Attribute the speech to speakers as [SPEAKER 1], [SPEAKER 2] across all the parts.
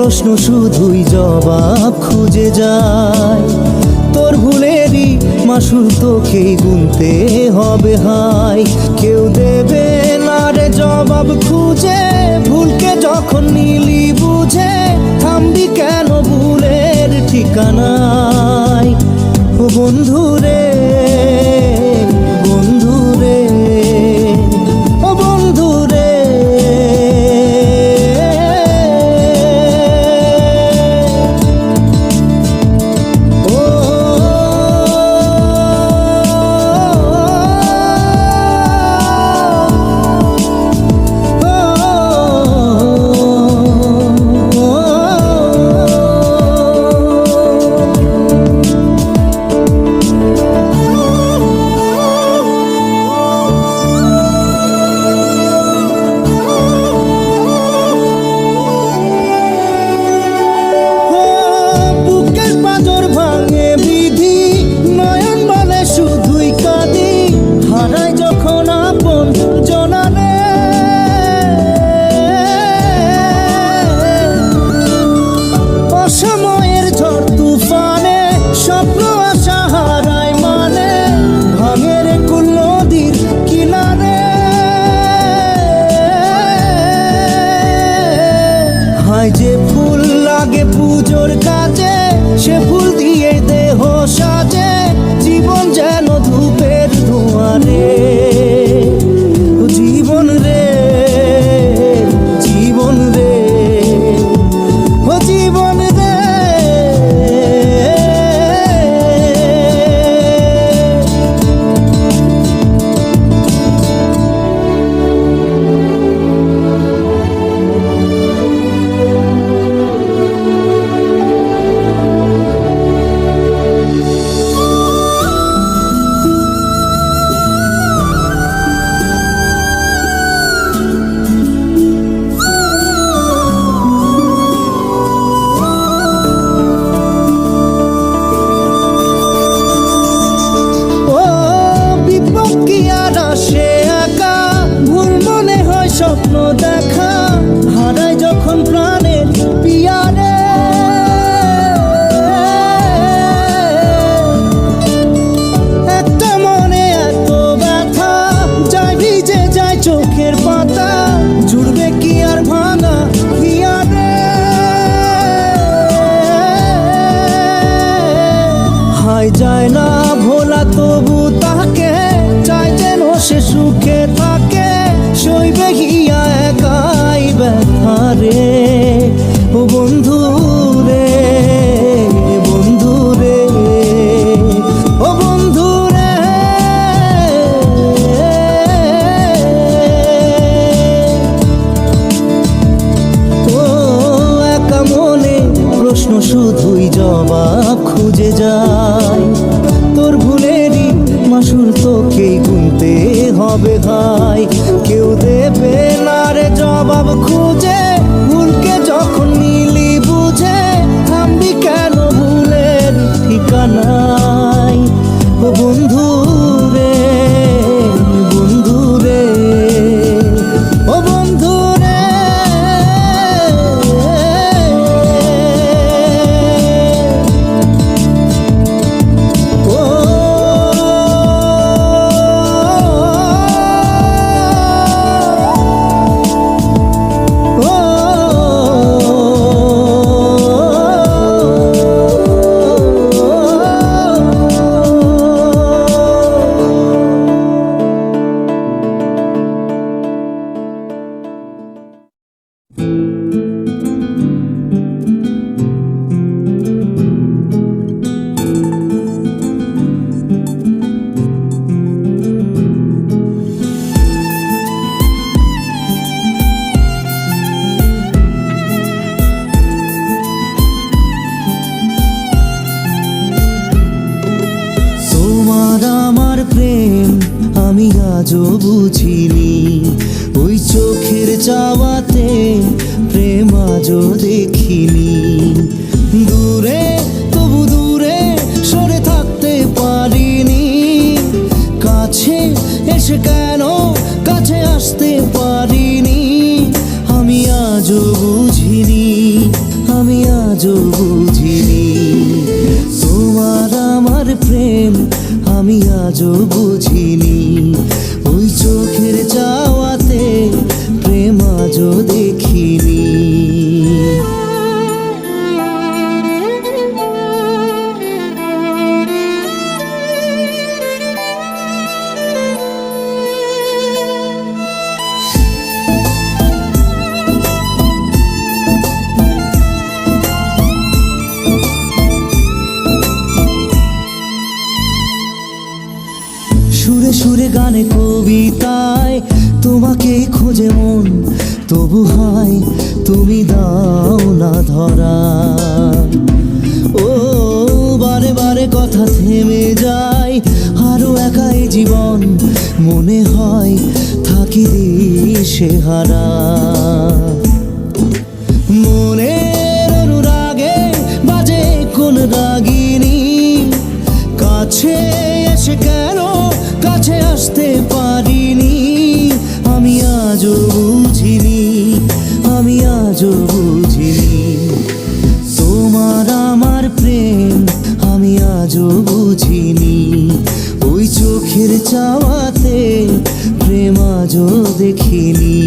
[SPEAKER 1] প্রশ্ন শুধুই জবাব খুঁজে যায়। তোর ভুলেরই মাসুল তোকেই গুনতে হবে হায়। কেউ দেবে না রে জবাব খুঁজে, ভুলকে যখন নিলি বুঝে থামবি কেন ভুলের ঠিকানায়। ও বন্ধু রে, বন্ধু রে, ও বন্ধু রে। যে ফুল লাগে পুজোর কাজে, সে ফুল দিয়ে দেহ সাজে, জীবন যেন ধূপের ধোঁয়ারে। জীবন রে, জীবন রে, ও জীবন রে। স্বপ্ন দেখা হারায় যখন প্রাণের পিয়ারে, একটা মনে এত ব্যথা যায় ভিজে যায় চোখের পাতা, জুড়বে কি আর ভাঙা হিয়ারে। হায় যায় না ভোলা তবু তাকে চাই যেন সে সুখে থাকে, সইবে গিয়া একাই ব্যথা রে। ও বন্ধু রে, বন্ধু রে, ও বন্ধু রে। ও একা মনে প্রশ্ন শুধুই জবাব খুঁজে যায়। তোর ভুলেরই মাসুল তোকেই গুনতে হবে ভাই। কেউ দেবে না রে জবাব খুঁজে, ভুলকে যখন নিলি বুঝে থামবি কেন ভুলের ঠিকানায়। ও বন্ধু রে, বন্ধু রে, ও বন্ধু রে। আজও বুঝিনি, ওই চোখের চাওয়াতে প্রেম আজও দেখিনি। দূরে তবু দূরে সরে থাকতে পারিনি, কাছে এসে কেন কাছে আসতে পারিনি। আমি আজও বুঝিনি, আমি আজও বুঝিনি। তোমার আমার প্রেম আমি আজও বুঝিনি, ওই চোখের চাওয়াতে প্রেম আজও দেখিনি। সুরে সুরে গানে কবিতায় তোমাকেই খোঁজে মন, তবু হয় তুমি দাও না ধরা। ও বারে বারে কথা থেমে যায়, আরো একাই জীবন মনে হয় থাকি দিশে হারা। মনের অনুরাগে বাজে কোন রাগিনী, কাছে এসে কেন কাছে আসতে পারিনি। আমি আজও বুঝিনি, আমি আজও বুঝিনি, তোমার আমার প্রেম আমি আজও বুঝিনি, ওই চোখের চাওয়াতে প্রেম আজও দেখিনি।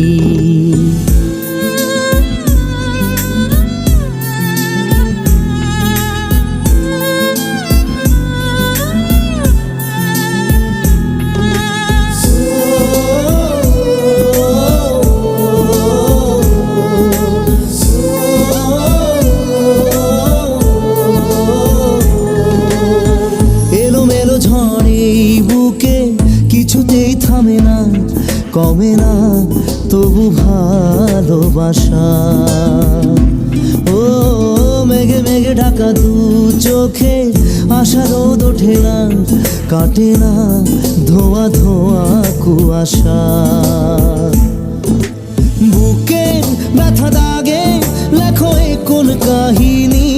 [SPEAKER 1] কিছুতেই থামে না, কমে না তবু ভালোবাসা। ও মেঘে মেঘে ঢাকা দু চোখে আশা রোদ ওঠে না, কাটে না ধোয়া ধোয়া কুয়াশা। বুকে ব্যথা দাগে লেখো এ কোন কাহিনী,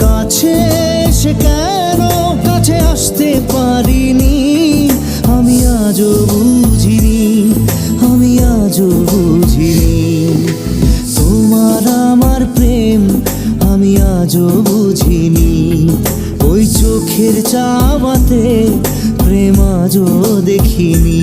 [SPEAKER 1] কাছে এসে কেন কাছে আসতে পারিনি। আমি আজও বুঝিনি, আমি আজও বুঝিনি, তোমার আমার প্রেম আমি আজও বুঝিনি, ওই চোখের চাওয়াতে প্রেম আজও দেখিনি।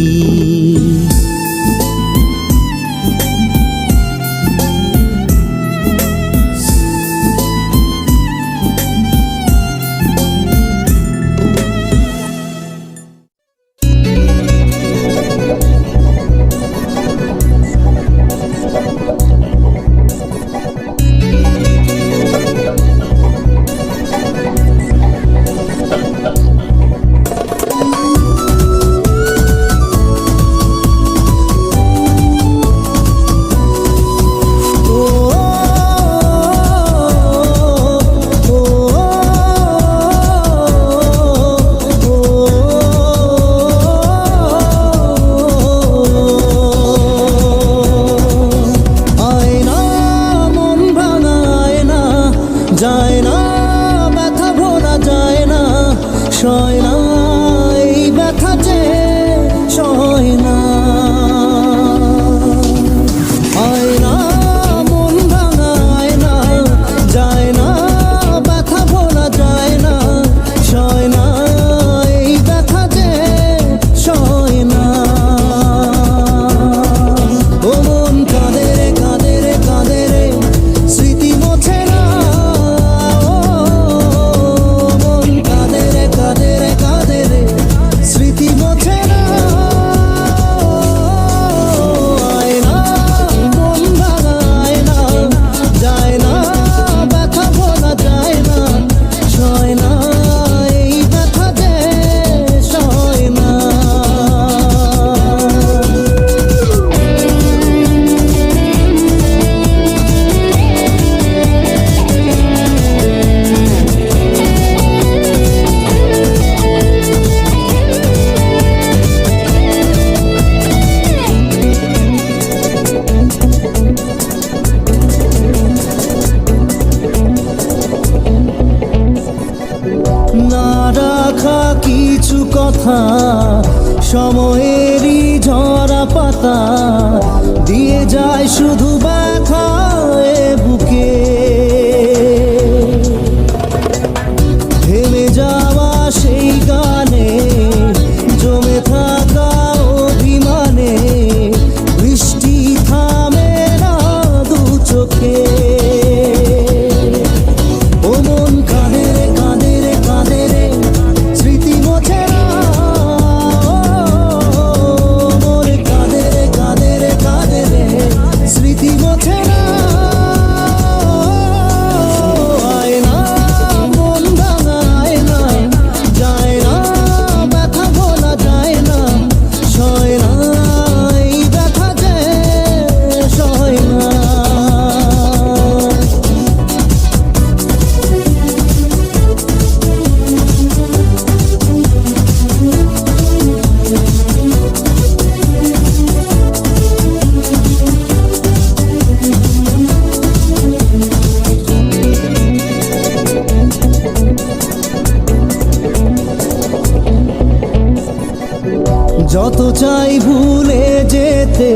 [SPEAKER 1] পেতে,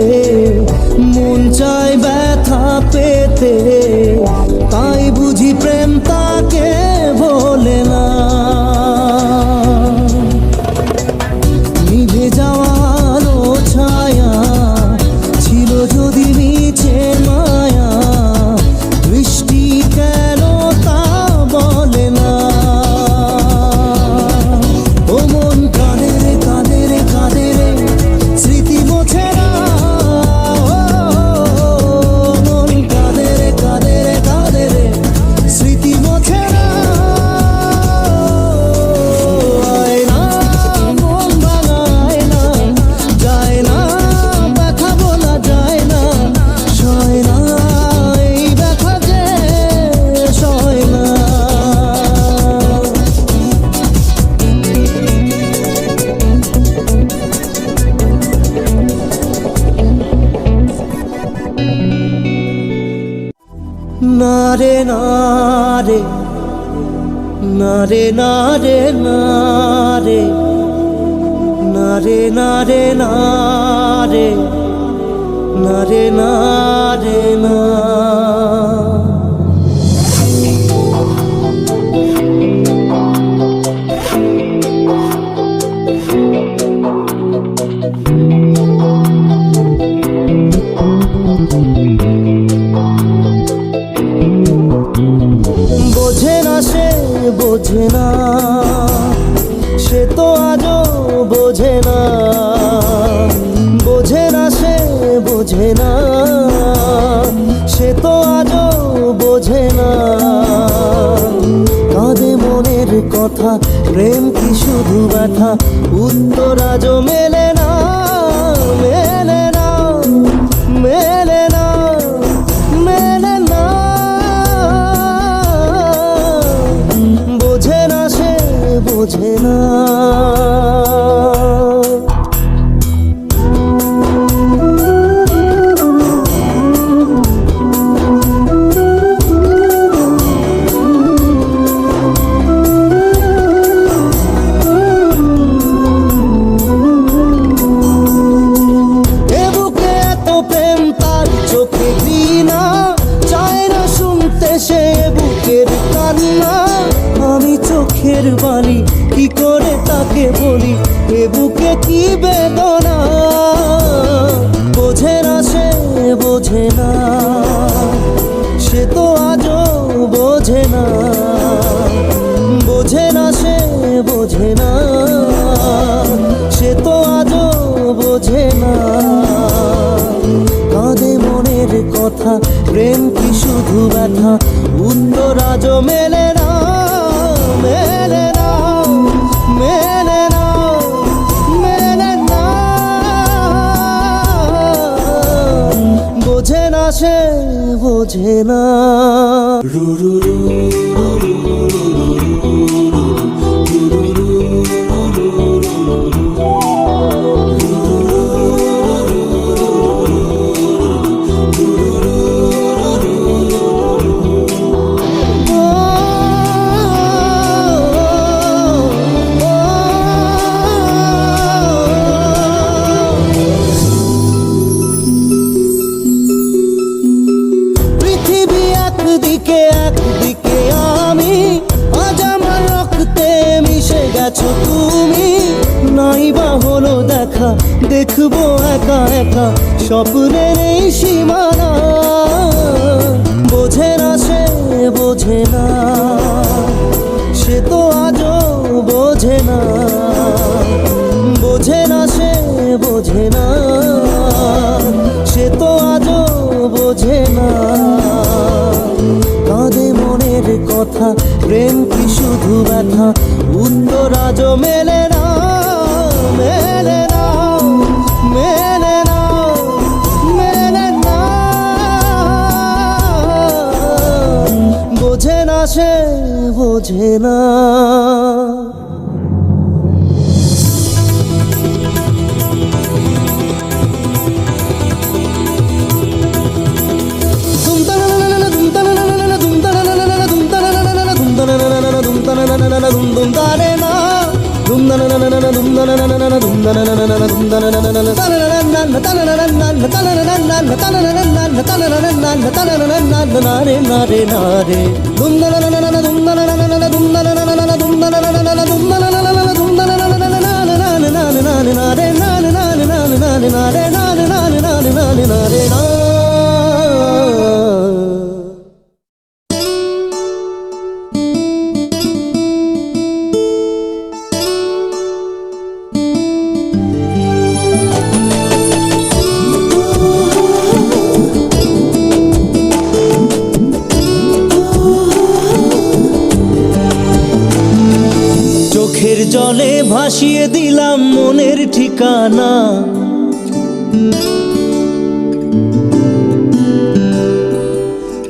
[SPEAKER 1] মন চায় ব্যথা পেতে, তাই বুঝি প্রেম তাকে বলে না। নিভে যাওয়া আলো ছায়া ছিল যদি মিছে মায়া, বৃষ্টি কেন তা বলে না। ও মন কাঁদে রে কাঁদে রে কাঁদে রে, স্মৃতি মোছে না। মন কাঁদে রে কাঁদে রে কাঁদে রে, স্মৃতি মোছে না। আয় না মন ভাঙায় না, যায় না ব্যথা বলা যায় না, সয় না এই ব্যথা যে সয় না। না রে না রে, না রে না রে না রে, না রে না রে না রে, না রে না রে না। বোঝে না সে বোঝে না, সে তো আজও বোঝে না। বোঝে না সে বোঝে না, সে তো আজও বোঝে না। কাঁদে মনের কথা, প্রেম কি শুধু ব্যথা, উত্তর আজও মেলে না, মেলে না, মেলে না, মেলে না। বোঝে না সে বোঝে না। এ বুকে এত প্রেম তার চোখে ঘৃণা, চায় না শুনতে সে বুকের কান্না। আমি চোখের বালি কি করে তাকে বলি, এ বুকে কি বেদনা। বোঝে না সে বোঝে না, সে তো আজও বোঝে না। বোঝে না সে বোঝে না, সে তো আজও বোঝে না। কাঁদে মনের কথা, প্রেম কি শুধু ব্যথা, উত্তর আজও মেলে না, মেলে না, মেলে না, মেলে না। বোঝে না সে বোঝে না। পৃথিবী একদিকে একদিকে আমি, আজ আমার রক্তে মিশে গেছো তুমি। নাই বা হলো দেখা, দেখবো একা একা স্বপ্নের এই সীমানা। বোঝে না সে বোঝে না, সে তো আজও বোঝে না। বোঝে না সে বোঝে না, সে তো আজও বোঝে না। কাঁদে মনের কথা, প্রেম কি শুধু ব্যথা, উত্তর আজও মেলে না, মেলে না, মেলে না, মেলে না। বোঝে না সে বোঝে না। চোখের জলে ভাসিয়ে দিলাম মনের ঠিকানা,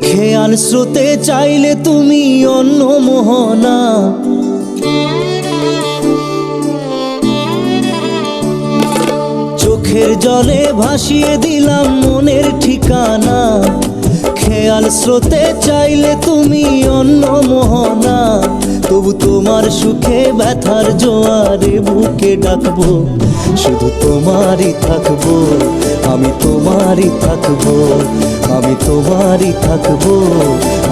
[SPEAKER 1] খেয়াল স্রোতে চাইলে তুমি অন্য মোহনা। চোখের জলে ভাসিয়ে দিলাম মনের ঠিকানা, খেয়াল স্রোতে চাইলে তুমি অন্য মোহনা। তবু তোমার সুখে ব্যথার জোয়ারে বুকে ডাকবো, শুধু তোমারই থাকবো, আমি তোমারই থাকবো, আমি তোমারই থাকবো,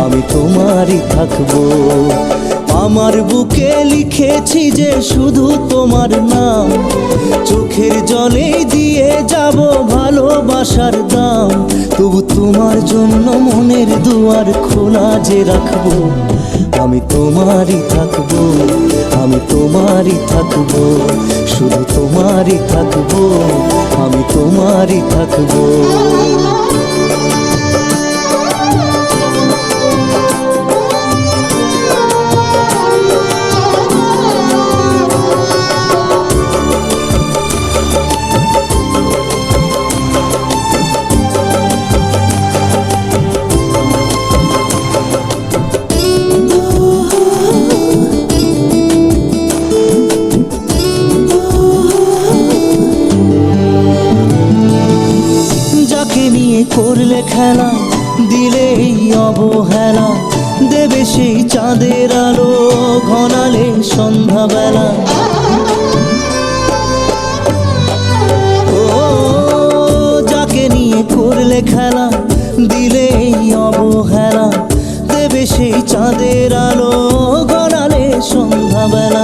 [SPEAKER 1] আমি তোমারই থাকবো। আমার বুকে লিখেছি যে শুধু তোমার নাম, চোখের জলে দিয়ে যাব ভালোবাসার দাম। তবু তোমার জন্য মনের দুয়ার খোলা যে রাখবো, আমি তোমারই থাকবো, আমি তোমারই থাকবো, শুধু তোমারই থাকবো, আমি তোমারই থাকবো। করলে খেলা দিলে এই অবহেলা, দেবে সেই চাঁদের আলো ঘনালে সন্ধ্যাবেলা। ও যাকে নিয়ে করলে খেলা দিলে এই অবহেলা, দেবে সেই চাঁদের আলো ঘনালে সন্ধ্যাবেলা।